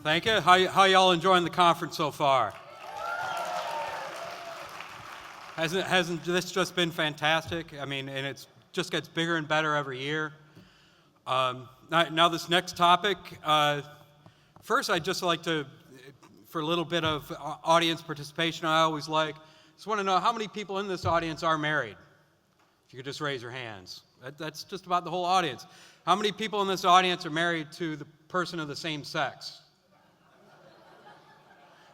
Thank you. How y'all enjoying the conference so far? Hasn't this just been fantastic? I mean, and it just gets bigger and better every year. Now this next topic, first I'd just like to, for a little bit of audience participation, I always just want to know how many people in this audience are married? If you could just raise your hands. That's just about the whole audience. How many people in this audience are married to the person of the same sex?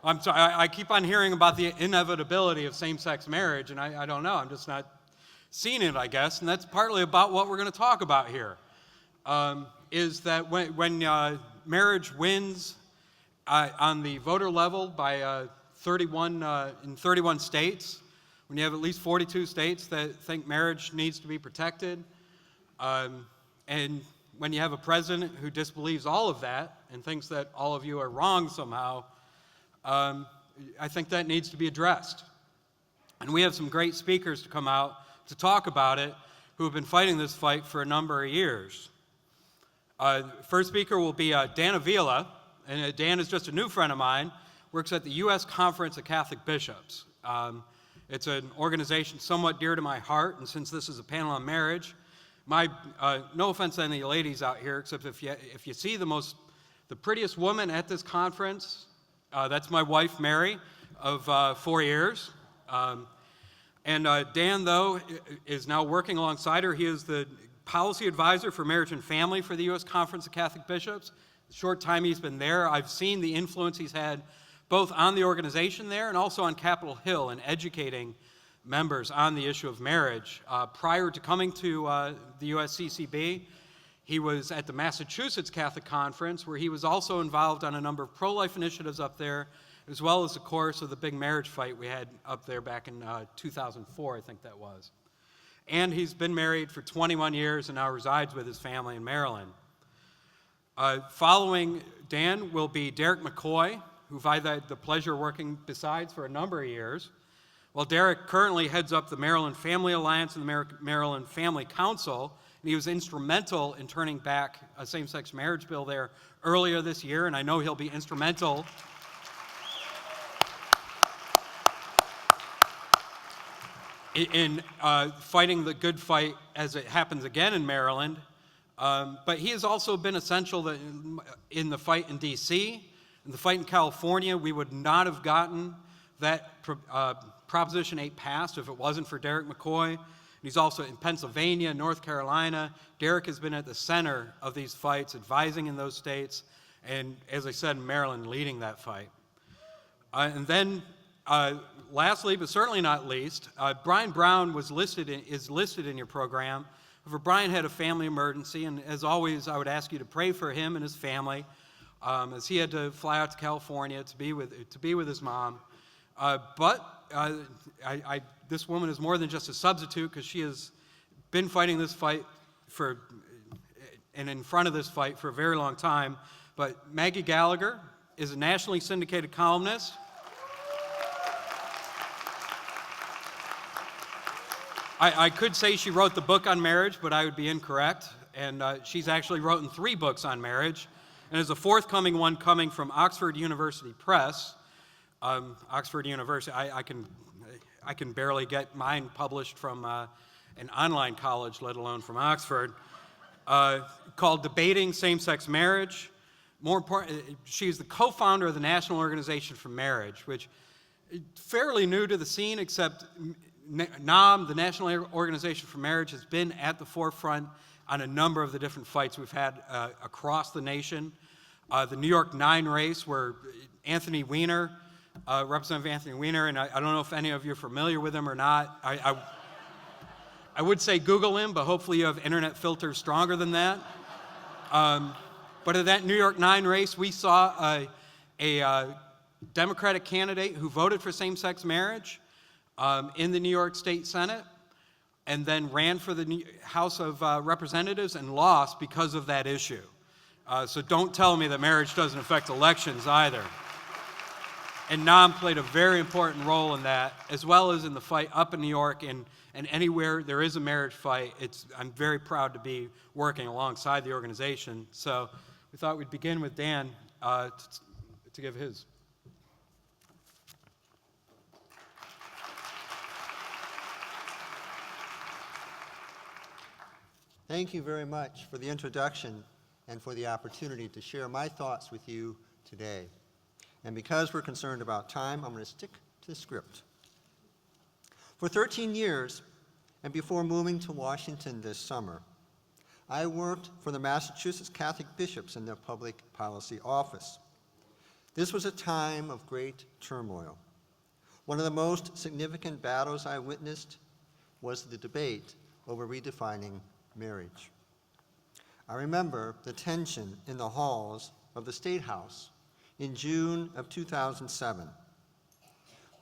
I'm sorry, I keep on hearing about the inevitability of same-sex marriage, and I don't know. I'm just not seeing it, I guess, and that's partly about what we're going to talk about here, is that when marriage wins on the voter level by 31 states, when you have at least 42 states that think marriage needs to be protected, and when you have a president who disbelieves all of that and thinks that all of you are wrong somehow, I think that needs to be addressed. And we have some great speakers to come out to talk about it who have been fighting this fight for a number of years. First speaker will be Dan Avila, and Dan is just a new friend of mine, works at the U.S. Conference of Catholic Bishops. It's an organization somewhat dear to my heart, and since this is a panel on marriage, no offense to any ladies out here, except if you see the prettiest woman at this conference, that's my wife, Mary, of 4 years. And Dan, though, is now working alongside her. He is the policy advisor for marriage and family for the U.S. Conference of Catholic Bishops. The short time he's been there, I've seen the influence he's had both on the organization there and also on Capitol Hill in educating members on the issue of marriage. Prior to coming to the USCCB, he was at the Massachusetts Catholic Conference, where he was also involved on a number of pro-life initiatives up there, as well as the course of the big marriage fight we had up there back in 2004, I think that was. And he's been married for 21 years and now resides with his family in Maryland. Following Dan will be Derek McCoy, who I've had the pleasure of working besides for a number of years. Well, Derek currently heads up the Maryland Family Alliance and the Maryland Family Council, and he was instrumental in turning back a same-sex marriage bill there earlier this year, and I know he'll be instrumental in fighting the good fight as it happens again in Maryland. But he has also been essential in the fight in D.C., in the fight in California. We would not have gotten that Proposition 8 passed if it wasn't for Derek McCoy. He's also in Pennsylvania, North Carolina. Derek has been at the center of these fights, advising in those states, and as I said, Maryland leading that fight. And then, lastly, but certainly not least, Brian Brown is listed in your program. However, Brian had a family emergency, and as always, I would ask you to pray for him and his family, as he had to fly out to California to be with his mom. But this woman is more than just a substitute, because she has been fighting this fight and in front of this fight for a very long time. But Maggie Gallagher is a nationally syndicated columnist. I could say she wrote the book on marriage, but I would be incorrect. And she's actually written 3 books on marriage, and there's a forthcoming one coming from Oxford University Press. Oxford University, I can barely get mine published from an online college, let alone from Oxford, called Debating Same-Sex Marriage. More important, she's the co-founder of the National Organization for Marriage, which is fairly new to the scene, except NOM, the National Organization for Marriage, has been at the forefront on a number of the different fights we've had across the nation. The New York 9 race, where Anthony Weiner, Representative Anthony Weiner, and I don't know if any of you are familiar with him or not. I would say Google him, but hopefully you have internet filters stronger than that. But at that New York 9 race, we saw a Democratic candidate who voted for same-sex marriage in the New York State Senate, and then ran for the House of Representatives and lost because of that issue. So don't tell me that marriage doesn't affect elections either. And NOM played a very important role in that, as well as in the fight up in New York, and anywhere there is a marriage fight, I'm very proud to be working alongside the organization. So we thought we'd begin with Dan to give his. Thank you very much for the introduction and for the opportunity to share my thoughts with you today. And because we're concerned about time, I'm going to stick to the script. For 13 years, and before moving to Washington this summer, I worked for the Massachusetts Catholic bishops in their public policy office. This was a time of great turmoil. One of the most significant battles I witnessed was the debate over redefining marriage. I remember the tension in the halls of the State House in June of 2007.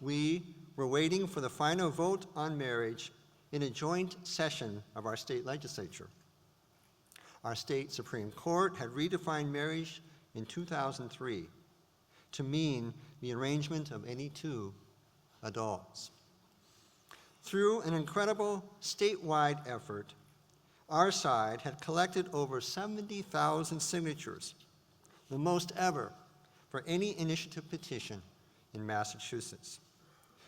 We were waiting for the final vote on marriage in a joint session of our state legislature. Our state Supreme Court had redefined marriage in 2003 to mean the arrangement of any two adults. Through an incredible statewide effort, our side had collected over 70,000 signatures, the most ever for any initiative petition in Massachusetts.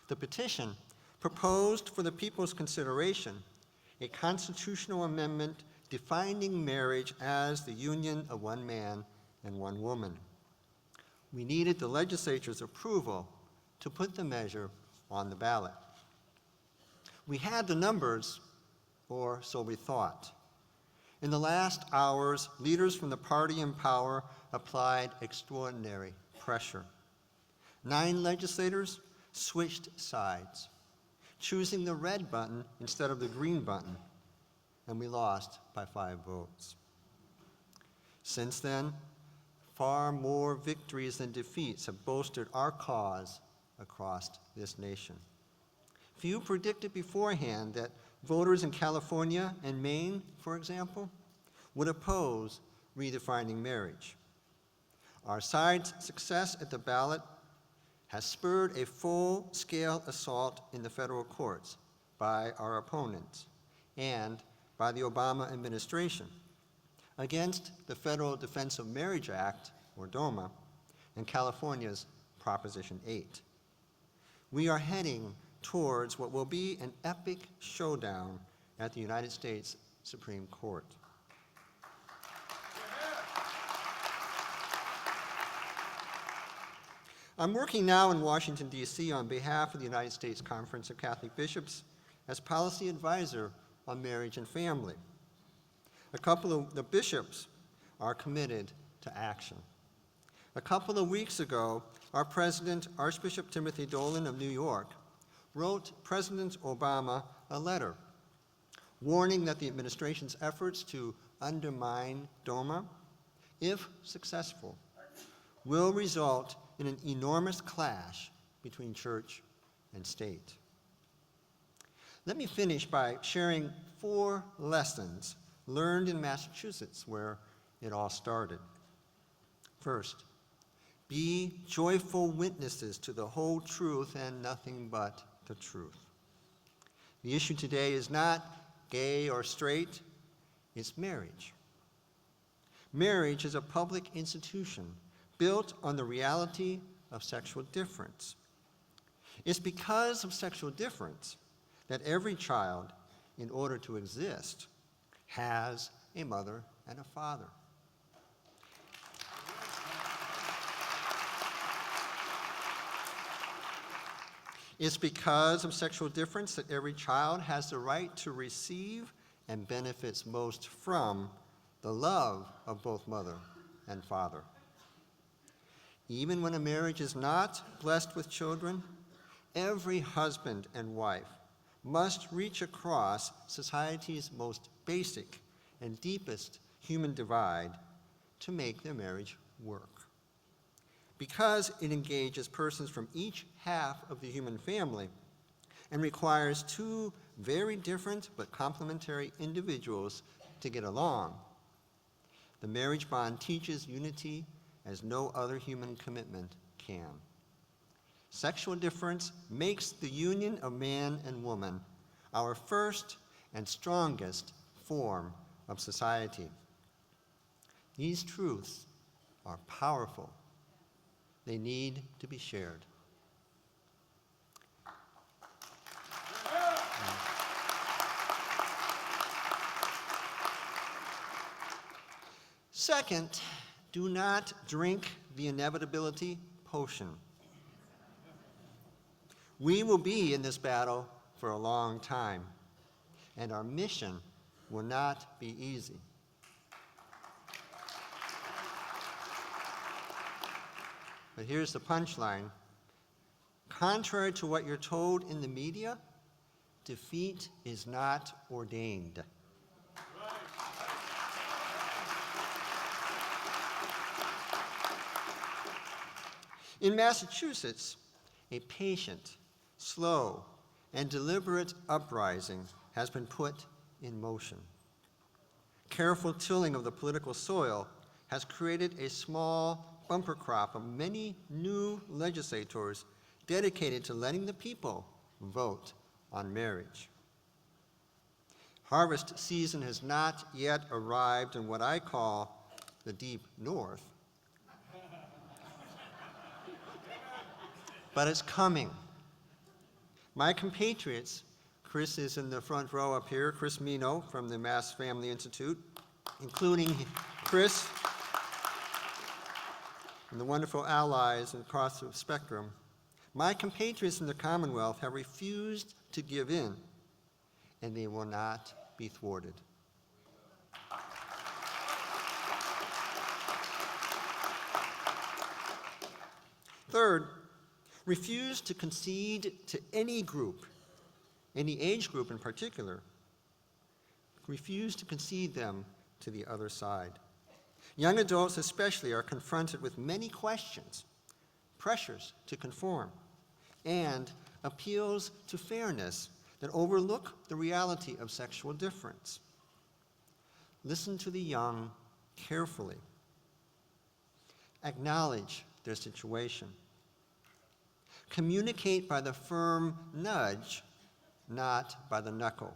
The petition proposed for the people's consideration a constitutional amendment defining marriage as the union of one man and one woman. We needed the legislature's approval to put the measure on the ballot. We had the numbers, or so we thought. In the last hours, leaders from the party in power applied extraordinary pressure. 9 legislators switched sides, choosing the red button instead of the green button, and we lost by 5 votes. Since then, far more victories than defeats have bolstered our cause across this nation. Few predicted beforehand that voters in California and Maine, for example, would oppose redefining marriage. Our side's success at the ballot has spurred a full-scale assault in the federal courts by our opponents and by the Obama administration against the Federal Defense of Marriage Act, or DOMA, and California's Proposition 8. We are heading towards what will be an epic showdown at the United States Supreme Court. I'm working now in Washington, D.C. on behalf of the United States Conference of Catholic Bishops as policy advisor on marriage and family. A couple of the bishops are committed to action. A couple of weeks ago, our president, Archbishop Timothy Dolan of New York, wrote President Obama a letter warning that the administration's efforts to undermine DOMA, if successful, will result in an enormous clash between church and state. Let me finish by sharing 4 lessons learned in Massachusetts, where it all started. First, be joyful witnesses to the whole truth and nothing but the truth. The issue today is not gay or straight, it's marriage. Marriage is a public institution built on the reality of sexual difference. It's because of sexual difference that every child, in order to exist, has a mother and a father. It's because of sexual difference that every child has the right to receive and benefits most from the love of both mother and father. Even when a marriage is not blessed with children, every husband and wife must reach across society's most basic and deepest human divide to make their marriage work. Because it engages persons from each half of the human family and requires 2 very different but complementary individuals to get along, the marriage bond teaches unity as no other human commitment can. Sexual difference makes the union of man and woman our first and strongest form of society. These truths are powerful, They need to be shared. Second, do not drink the inevitability potion. We will be in this battle for a long time, and our mission will not be easy. But here's the punchline. Contrary to what you're told in the media, defeat is not ordained. In Massachusetts, a patient, slow, and deliberate uprising has been put in motion. Careful tilling of the political soil has created a small bumper crop of many new legislators dedicated to letting the people vote on marriage. Harvest season has not yet arrived in what I call the deep north, but it's coming. My compatriots, Chris is in the front row up here, Chris Mino from the Mass Family Institute, including Chris and the wonderful allies across the spectrum. My compatriots in the Commonwealth have refused to give in, and they will not be thwarted. Third, refuse to concede to any group, any age group in particular. Refuse to concede them to the other side. Young adults especially are confronted with many questions, pressures to conform, and appeals to fairness that overlook the reality of sexual difference. Listen to the young carefully. Acknowledge their situation. Communicate by the firm nudge, not by the knuckle.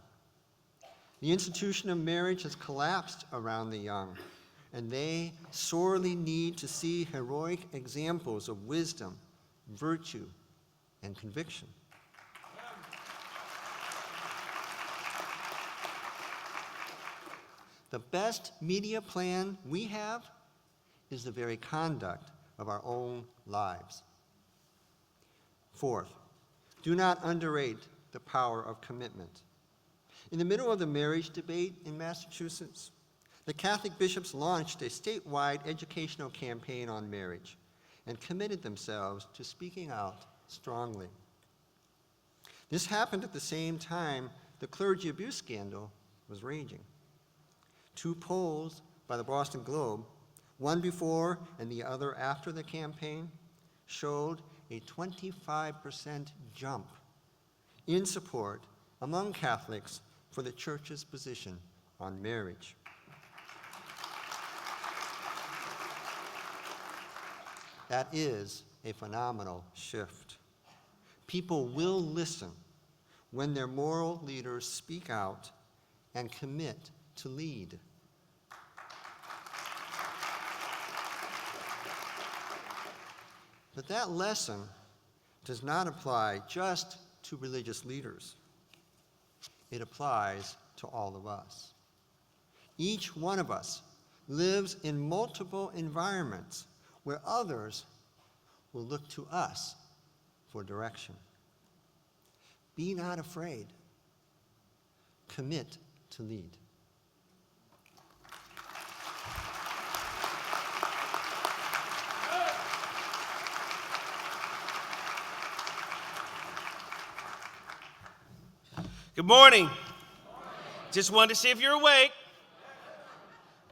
The institution of marriage has collapsed around the young, and they sorely need to see heroic examples of wisdom, virtue, and conviction. The best media plan we have is the very conduct of our own lives. Fourth, do not underrate the power of commitment. In the middle of the marriage debate in Massachusetts, the Catholic bishops launched a statewide educational campaign on marriage and committed themselves to speaking out strongly. This happened at the same time the clergy abuse scandal was raging. Two polls by the Boston Globe, one before and the other after the campaign, showed a 25% jump in support among Catholics for the Church's position on marriage. That is a phenomenal shift. People will listen when their moral leaders speak out and commit to lead. But that lesson does not apply just to religious leaders. It applies to all of us. Each one of us lives in multiple environments where others will look to us for direction. Be not afraid. Commit to lead. Good morning. Just wanted to see if you're awake.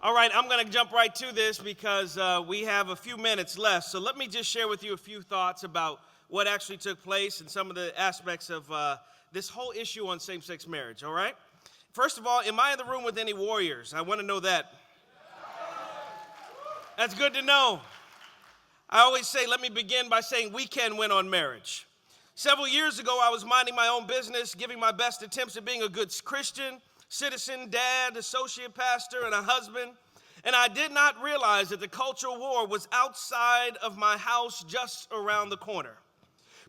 All right, I'm going to jump right to this because we have a few minutes left. So let me just share with you a few thoughts about what actually took place and some of the aspects of this whole issue on same-sex marriage, all right? First of all, am I in the room with any warriors? I want to know that. That's good to know. I always say, let me begin by saying we can win on marriage. Several years ago, I was minding my own business, giving my best attempts at being a good Christian, citizen, dad, associate pastor, and a husband. And I did not realize that the cultural war was outside of my house just around the corner.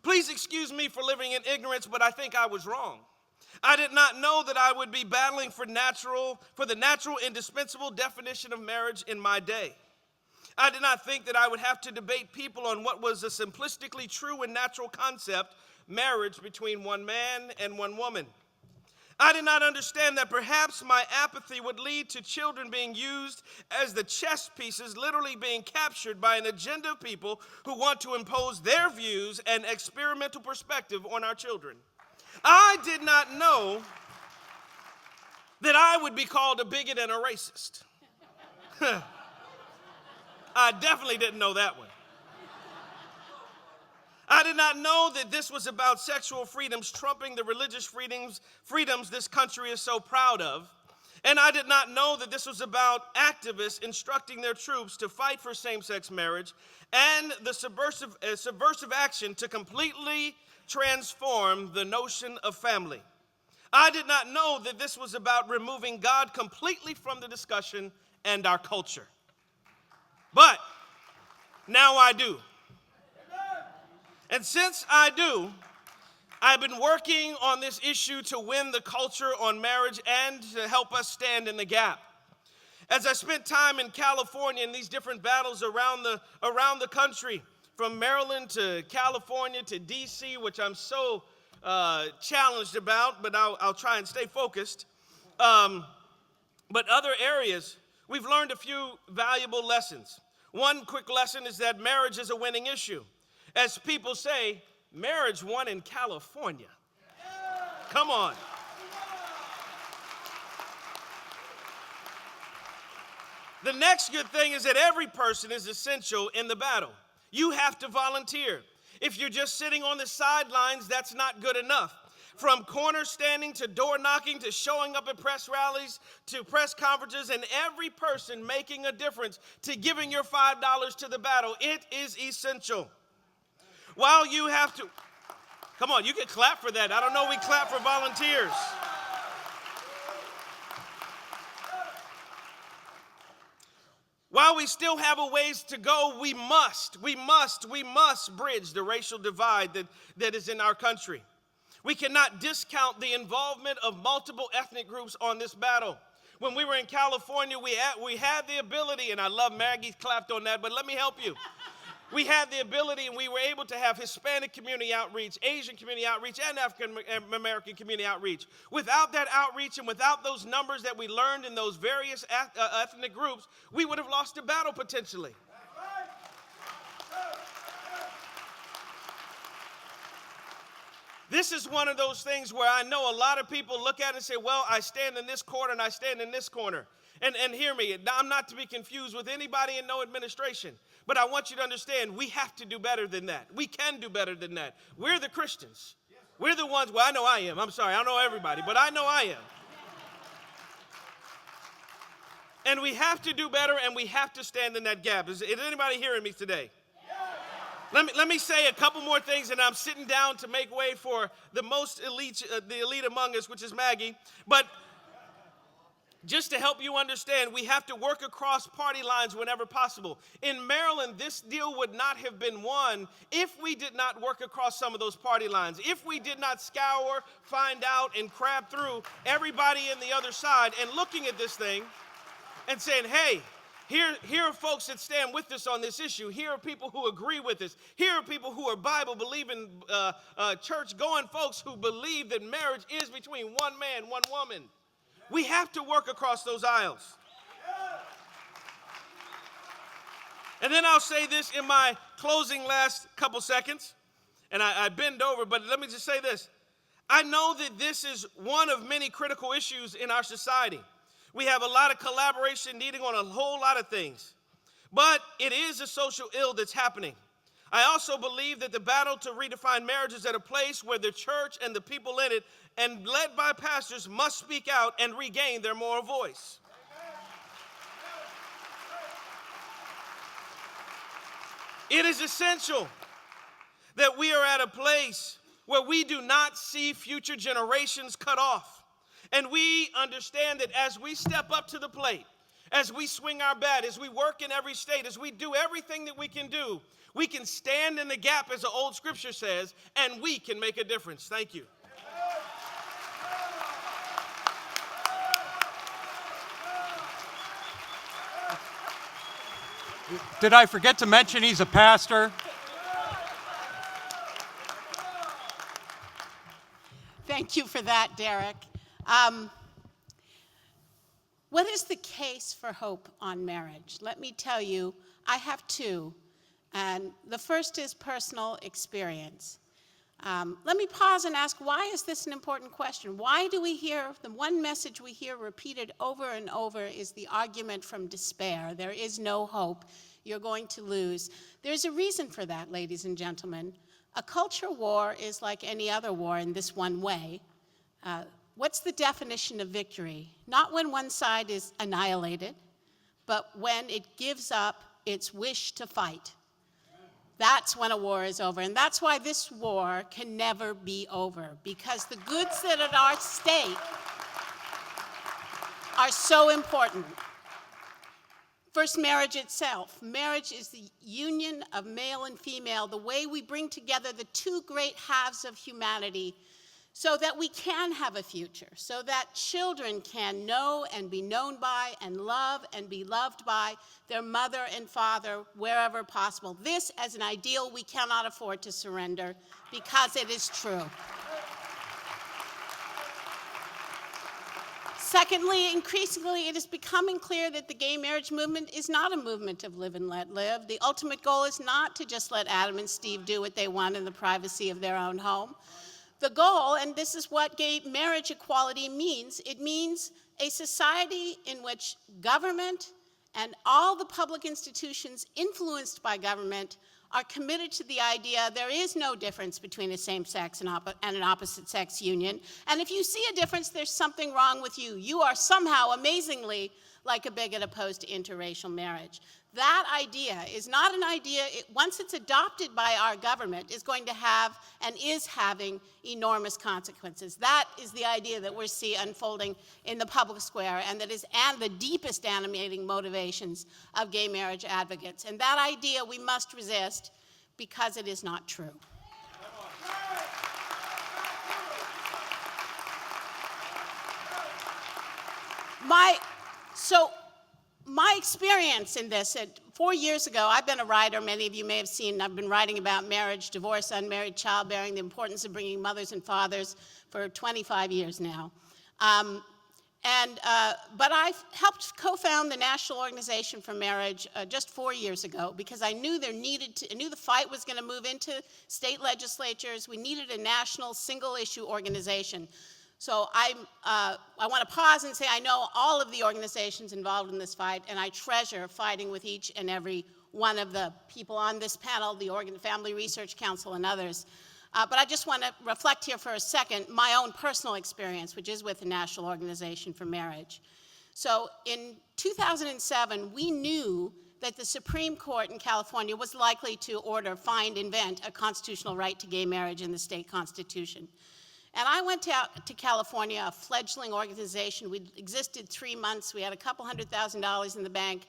Please excuse me for living in ignorance, but I think I was wrong. I did not know that I would be battling for the natural, indispensable definition of marriage in my day. I did not think that I would have to debate people on what was a simplistically true and natural concept, marriage between one man and one woman. I did not understand that perhaps my apathy would lead to children being used as the chess pieces, literally being captured by an agenda of people who want to impose their views and experimental perspective on our children. I did not know that I would be called a bigot and a racist. I definitely didn't know that one. I did not know that this was about sexual freedoms trumping the religious freedoms this country is so proud of. And I did not know that this was about activists instructing their troops to fight for same-sex marriage and the subversive action to completely transform the notion of family. I did not know that this was about removing God completely from the discussion and our culture. But now I do. And since I do, I've been working on this issue to win the culture on marriage and to help us stand in the gap. As I spent time in California in these different battles around the country, from Maryland to California to D.C., which I'm so challenged about, but I'll try and stay focused. But other areas, we've learned a few valuable lessons. One quick lesson is that marriage is a winning issue. As people say, marriage won in California. Come on. The next good thing is that every person is essential in the battle. You have to volunteer. If you're just sitting on the sidelines, that's not good enough. From corner standing to door knocking to showing up at press rallies to press conferences, and every person making a difference to giving your $5 to the battle, it is essential. While you have to, come on, you can clap for that. I don't know, we clap for volunteers. While we still have a ways to go, we must bridge the racial divide that is in our country. We cannot discount the involvement of multiple ethnic groups on this battle. When we were in California, we had the ability, and I love Maggie clapped on that, but let me help you. We had the ability and we were able to have Hispanic community outreach, Asian community outreach, and African American community outreach. Without that outreach and without those numbers that we learned in those various ethnic groups, we would have lost the battle potentially. This is one of those things where I know a lot of people look at it and say, well, I stand in this corner and I stand in this corner. And hear me, I'm not to be confused with anybody in no administration. But I want you to understand, we have to do better than that. We can do better than that. We're the Christians. We're the ones, well, I know I am. I'm sorry, I don't know everybody, but I know I am. And we have to do better, and we have to stand in that gap. Is anybody hearing me today? Let me say a couple more things, and I'm sitting down to make way for the most elite, the elite among us, which is Maggie. But just to help you understand, we have to work across party lines whenever possible. In Maryland, this deal would not have been won if we did not work across some of those party lines, if we did not scour, find out, and crab through everybody in the other side and looking at this thing and saying, hey, here are folks that stand with us on this issue. Here are people who agree with us. Here are people who are Bible-believing, church-going folks who believe that marriage is between one man, one woman. We have to work across those aisles. And then I'll say this in my closing last couple seconds, and I bend over, but let me just say this. I know that this is one of many critical issues in our society. We have a lot of collaboration needing on a whole lot of things, but it is a social ill that's happening. I also believe that the battle to redefine marriage is at a place where the church and the people in it, and led by pastors, must speak out and regain their moral voice. It is essential that we are at a place where we do not see future generations cut off. And we understand that as we step up to the plate as we swing our bat, as we work in every state, as we do everything that we can do, we can stand in the gap, as the old scripture says, and we can make a difference. Thank you. Did I forget to mention he's a pastor? Thank you for that, Derek. What is the case for hope on marriage? Let me tell you, I have two. And the first is personal experience. Let me pause and ask, why is this an important question? Why do we hear, the one message we hear repeated over and over is the argument from despair. There is no hope. You're going to lose. There's a reason for that, ladies and gentlemen. A culture war is like any other war in this one way. What's the definition of victory? Not when one side is annihilated, but when it gives up its wish to fight. That's when a war is over. And that's why this war can never be over, because the goods that are at our stake are so important. First, marriage itself. Marriage is the union of male and female, the way we bring together the two great halves of humanity so that we can have a future, so that children can know and be known by and love and be loved by their mother and father wherever possible. This, as an ideal, we cannot afford to surrender because it is true. Secondly, increasingly, it is becoming clear that the gay marriage movement is not a movement of live and let live. The ultimate goal is not to just let Adam and Steve do what they want in the privacy of their own home. The goal, and this is what gay marriage equality means, it means a society in which government and all the public institutions influenced by government are committed to the idea there is no difference between a same-sex and an opposite-sex union. And if you see a difference, there's something wrong with you. You are somehow, amazingly, like a bigot opposed to interracial marriage. That idea is not an idea, once it's adopted by our government, is going to have and is having enormous consequences. That is the idea that we see unfolding in the public square and that is the deepest animating motivations of gay marriage advocates. And that idea we must resist because it is not true. My experience in this, 4 years ago, I've been a writer, many of you may have seen, I've been writing about marriage, divorce, unmarried, childbearing, the importance of bringing mothers and fathers for 25 years now. But I helped co-found the National Organization for Marriage just 4 years ago because I knew I knew the fight was going to move into state legislatures. We needed a national single-issue organization. So I want to pause and say I know all of the organizations involved in this fight, and I treasure fighting with each and every one of the people on this panel, the Family Research Council and others. But I just want to reflect here for a second my own personal experience, which is with the National Organization for Marriage. So in 2007, we knew that the Supreme Court in California was likely to invent a constitutional right to gay marriage in the state constitution. And I went out to California, a fledgling organization. We'd existed 3 months. We had a couple $100,000 in the bank.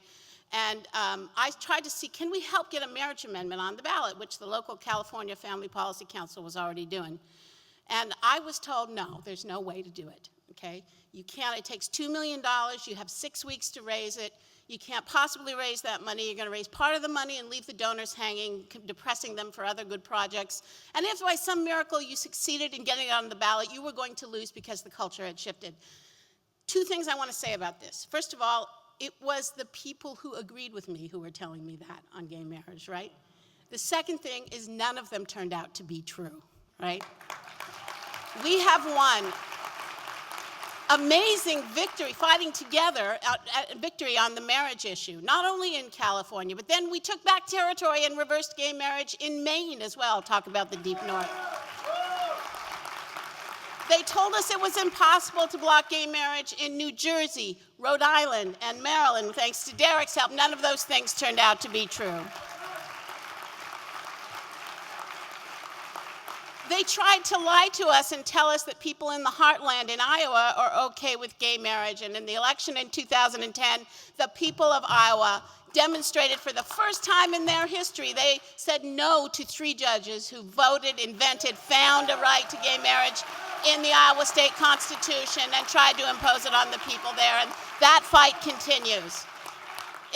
And I tried to see, can we help get a marriage amendment on the ballot, which the local California Family Policy Council was already doing. And I was told, no, there's no way to do it, okay? You can't, it takes $2 million. You have 6 weeks to raise it. You can't possibly raise that money. You're going to raise part of the money and leave the donors hanging, depressing them for other good projects. And if by some miracle you succeeded in getting it on the ballot, you were going to lose because the culture had shifted. 2 things I want to say about this. First of all, it was the people who agreed with me who were telling me that on gay marriage, right? The second thing is none of them turned out to be true, right? We have won amazing victory, fighting together, victory on the marriage issue, not only in California, but then we took back territory and reversed gay marriage in Maine as well. Talk about the deep north. They told us it was impossible to block gay marriage in New Jersey, Rhode Island, and Maryland. Thanks to Derek's help, none of those things turned out to be true. They they tried to lie to us and tell us that people in the heartland in Iowa are okay with gay marriage. And in the election in 2010, the people of Iowa demonstrated for the first time in their history, they said no to 3 judges who voted, invented, found a right to gay marriage in the Iowa State Constitution and tried to impose it on the people there. And that fight continues.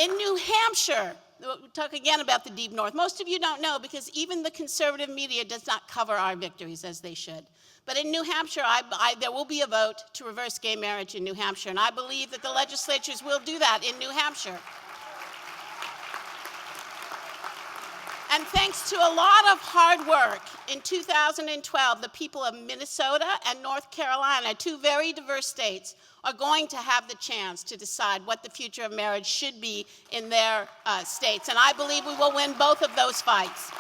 In New Hampshire, we'll talk again about the deep north. Most of you don't know because even the conservative media does not cover our victories as they should. But in New Hampshire, there will be a vote to reverse gay marriage in New Hampshire, and I believe that the legislatures will do that in New Hampshire. And thanks to a lot of hard work, in 2012, the people of Minnesota and North Carolina, 2 very diverse states, are going to have the chance to decide what the future of marriage should be in their states. And I believe we will win both of those fights.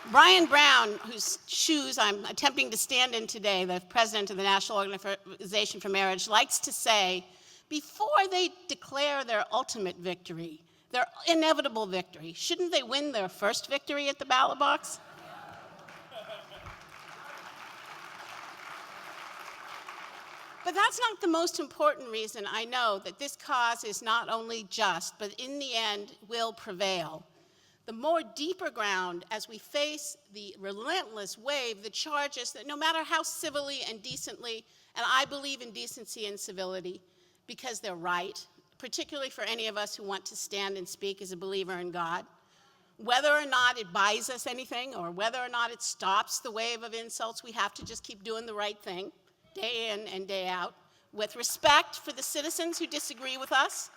Brian Brown, whose shoes I'm attempting to stand in today, the president of the National Organization for Marriage, likes to say, before they declare their ultimate victory, their inevitable victory, shouldn't they win their first victory at the ballot box? But that's not the most important reason I know that this cause is not only just, but in the end will prevail. The more deeper ground as we face the relentless wave that charges that no matter how civilly and decently, and I believe in decency and civility because they're right, particularly for any of us who want to stand and speak as a believer in God, whether or not it buys us anything or whether or not it stops the wave of insults, we have to just keep doing the right thing, day in and day out, with respect for the citizens who disagree with us,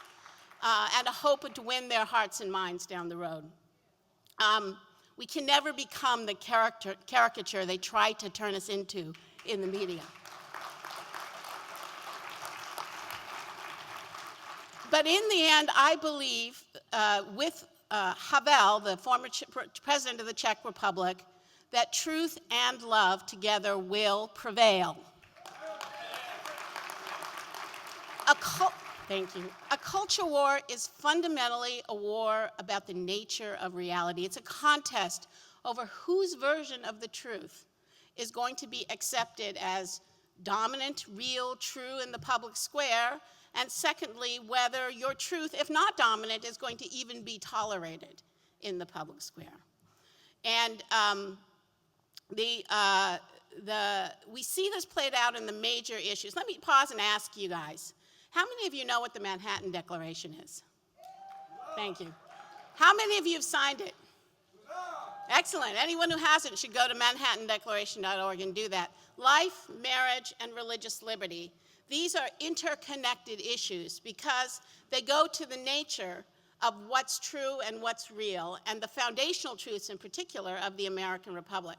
and a hope to win their hearts and minds down the road. We can never become the caricature they try to turn us into in the media. But in the end, I believe with Havel, the former president of the Czech Republic, that truth and love together will prevail. Thank you. A culture war is fundamentally a war about the nature of reality. It's a contest over whose version of the truth is going to be accepted as dominant, real, true in the public square, and secondly, whether your truth, if not dominant, is going to even be tolerated in the public square. And we see this played out in the major issues. Let me pause and ask you guys. How many of you know what the Manhattan Declaration is? Thank you. How many of you have signed it? Excellent. Anyone who hasn't should go to manhattandeclaration.org and do that. Life, marriage, and religious liberty. These are interconnected issues because they go to the nature of what's true and what's real, and the foundational truths in particular of the American Republic.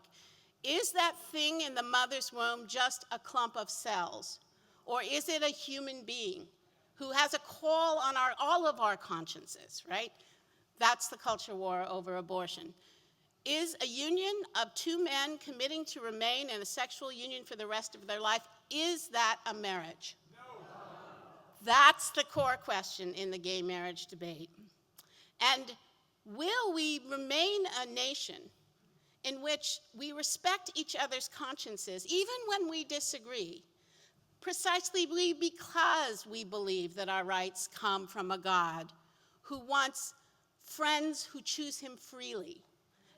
Is that thing in the mother's womb just a clump of cells? Or is it a human being who has a call on all of our consciences, right? That's the culture war over abortion. Is a union of 2 men committing to remain in a sexual union for the rest of their life, is that a marriage? No. That's the core question in the gay marriage debate. And will we remain a nation in which we respect each other's consciences, even when we disagree, precisely because we believe that our rights come from a God who wants friends who choose him freely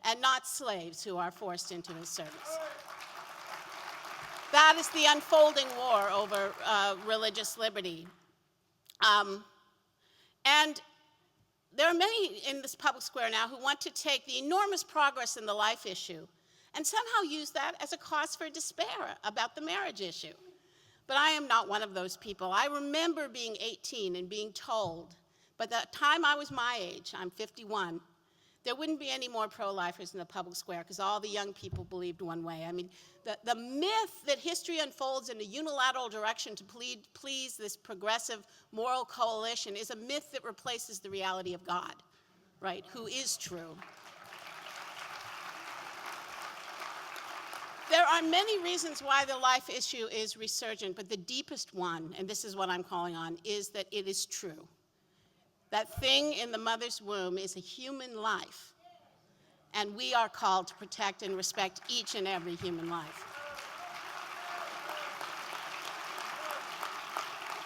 and not slaves who are forced into his service? That is the unfolding war over religious liberty. And there are many in this public square now who want to take the enormous progress in the life issue and somehow use that as a cause for despair about the marriage issue. But I am not one of those people. I remember being 18 and being told, by the time I was my age, I'm 51, there wouldn't be any more pro-lifers in the public square because all the young people believed one way. I mean, the myth that history unfolds in a unilateral direction to please this progressive moral coalition is a myth that replaces the reality of God, right, who is true. There are many reasons why the life issue is resurgent, but the deepest one, and this is what I'm calling on, is that it is true. That thing in the mother's womb is a human life. and we are called to protect and respect each and every human life.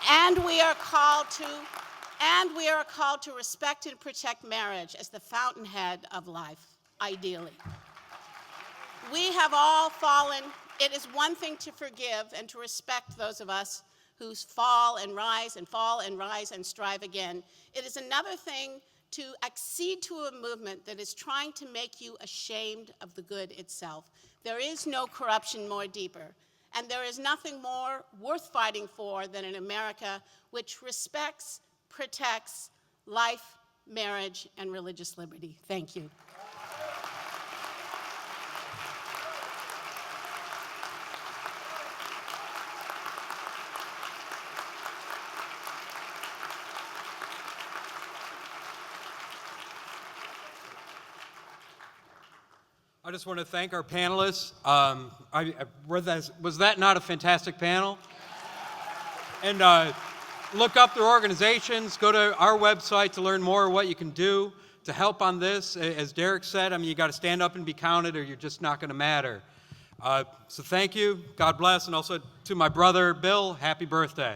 And we are called to respect and protect marriage as the fountainhead of life, ideally. We have all fallen. It is one thing to forgive and to respect those of us who fall and rise and fall and rise and strive again. It is another thing to accede to a movement that is trying to make you ashamed of the good itself. There is no corruption more deeper. And there is nothing more worth fighting for than an America which respects, protects life, marriage, and religious liberty. Thank you. I just want to thank our panelists. Was that not a fantastic panel? And look up their organizations. Go to our website to learn more what you can do to help on this. As Derek said, I mean, you got to stand up and be counted or you're just not going to matter. So thank you. God bless. And also to my brother, Bill, happy birthday.